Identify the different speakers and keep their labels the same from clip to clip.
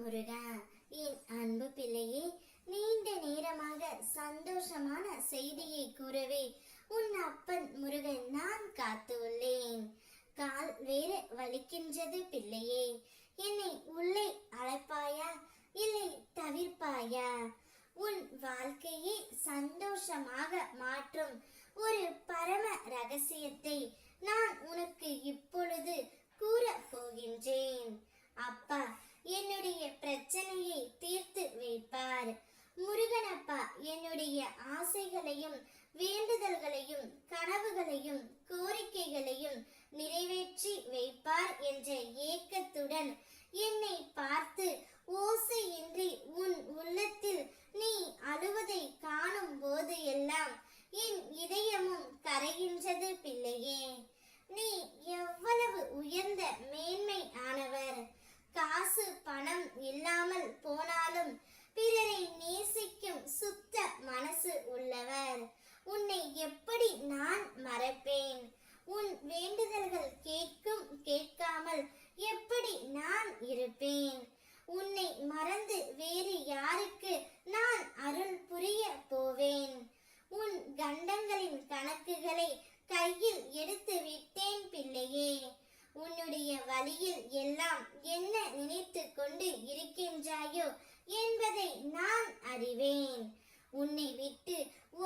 Speaker 1: முருகா, என் அன்பு பிள்ளையே, நீண்ட நேரமாக சந்தோஷமான செய்தியை கூறவே உன் அப்பன் முருகன் நான் காத்து உள்ளேன். கால் வேறு வலிக்கின்றது பிள்ளையே, என்னை உள்ளே அழைப்பாயா இல்லை தவிர்ப்பாயா? உன் வாழ்க்கையை சந்தோஷமாக மாற்றும் ஒரு பரம ரகசியத்தை நான் உனக்கு இப்பொழுது கூற போகின்றேன். அப்பா என்னுடைய பிரச்சனையை தீர்த்து வைப்பார். முருகனப்பா என்னுடைய ஆசைகளையும் வேண்டுதல்களையும் கனவுகளையும் கோரிக்கைகளையும் நிறைவேற்றி வைப்பார் என்ற ஏக்கத்துடன் என்னை பார்த்து ஓசையின்றி உன் உள்ளத்தில் நீ அழுவதை காணும் போது எல்லாம் என் இதயமும் கரைகின்றது பிள்ளையே. நீ எவ்வளவு உயர்ந்த மேன்மை ஆனவர். காசு பணம் இல்லாமல் போனாலும் பிறரை நேசிக்கும் சுத்த மனசு உள்ளவர். உன்னை எப்படி நான் மறப்பேன்? உன் வேண்டுதல்கள் கேட்கும் கேட்காமல் எப்படி நான் இருப்பேன்? உன்னை மறந்து வேறு யாருக்கு நான் அருள் புரிய போவேன்? உன் கண்டங்களின் கணக்குகளை கையில் எடுத்து விட்டேன் பிள்ளையே. உன்னுடைய வழியில் எல்லாம் என்ன நினைத்து கொண்டு இருக்கின்றாயோ என்பதை நான் அறிவேன். உன்னை விட்டு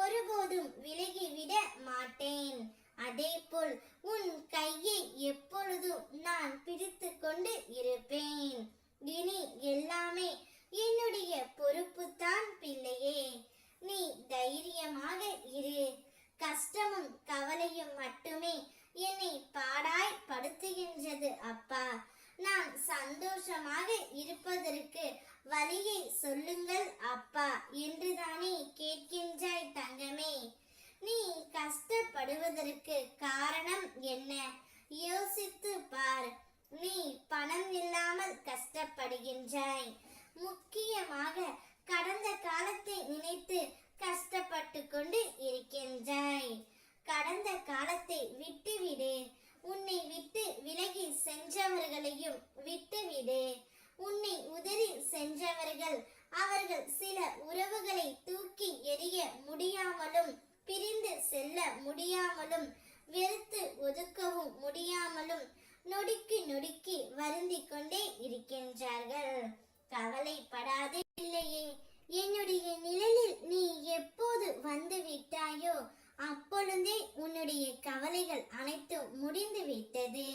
Speaker 1: ஒருபோதும் விலகிவிட மாட்டேன். அதேபோல் உன் கையை எப்பொழுதும் நான் பிடித்து கொண்டு இருப்பேன். இனி எல்லாமே என்னுடைய பொறுப்புத்தான் பிள்ளையே. நீ தைரியமாக இரு. கஷ்டமும் கவலையும் மட்டுமே என்னை பாடாய் படுத்துகின்றது அப்பா. நான் சந்தோஷமாக இருப்பதற்கு வழியை சொல்லுங்கள் அப்பா என்றுதானே கேட்கின்றாய் தங்கமே. நீ கஷ்டப்படுவதற்கு காரணம் என்ன? யோசித்து பார். நீ பணம் இல்லாமல் கஷ்டப்படுகின்றாய். முக்கியமாக கடந்த காலத்தை நினைத்து கஷ்டப்பட்டு கொண்டு இருக்கின்றாய். கடந்த காலத்தை விட்டுவிடு. உன்னை விட்டு விலகி சென்றவர்களையும் விட்டுவிடு. உன்னை உதறி சென்றவர்கள் அவர்கள் சில உறவுகளை தூக்கி எறிய முடியாமலும் பிரிந்து செல்ல முடியாமலும் வெறுத்து ஒதுக்கவும் முடியாமலும் நொடிக்கு நொடிக்கு வருந்தி கொண்டே இருக்கின்றார்கள். கவலைப்படாதே இல்லையே. என்னுடைய நிழலில் நீ எப்போது வந்து விட்டாயோ அப்பொழுதே உன்னுடைய கவலைகள் அனைத்தும் முடிந்து விட்டது.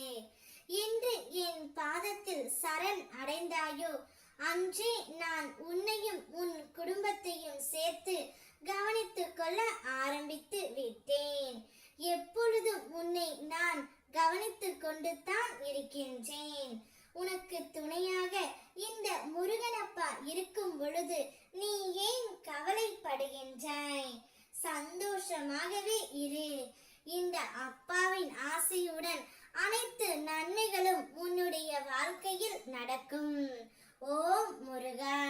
Speaker 1: என்று என் பாதத்தில் சரண் அடைந்தாயோ அன்றே நான் உன்னையும் உன் குடும்பத்தையும் சேர்த்து கவனித்துக் கொள்ள ஆரம்பித்து விட்டேன். எப்பொழுதும் உன்னை நான் கவனித்துக் கொண்டு தான் இருக்கின்றேன். உனக்கு துணையாக இந்த முருகனப்பா இருக்கும் பொழுது நீ ஏன் கவலைப்படுகின்றாய்? சந்தோஷமாகவே இரு. இந்த அப்பாவின் ஆசையுடன் அனைத்து நன்மைகளும் உன்னுடைய வாழ்க்கையில் நடக்கும். ஓம் முருகா.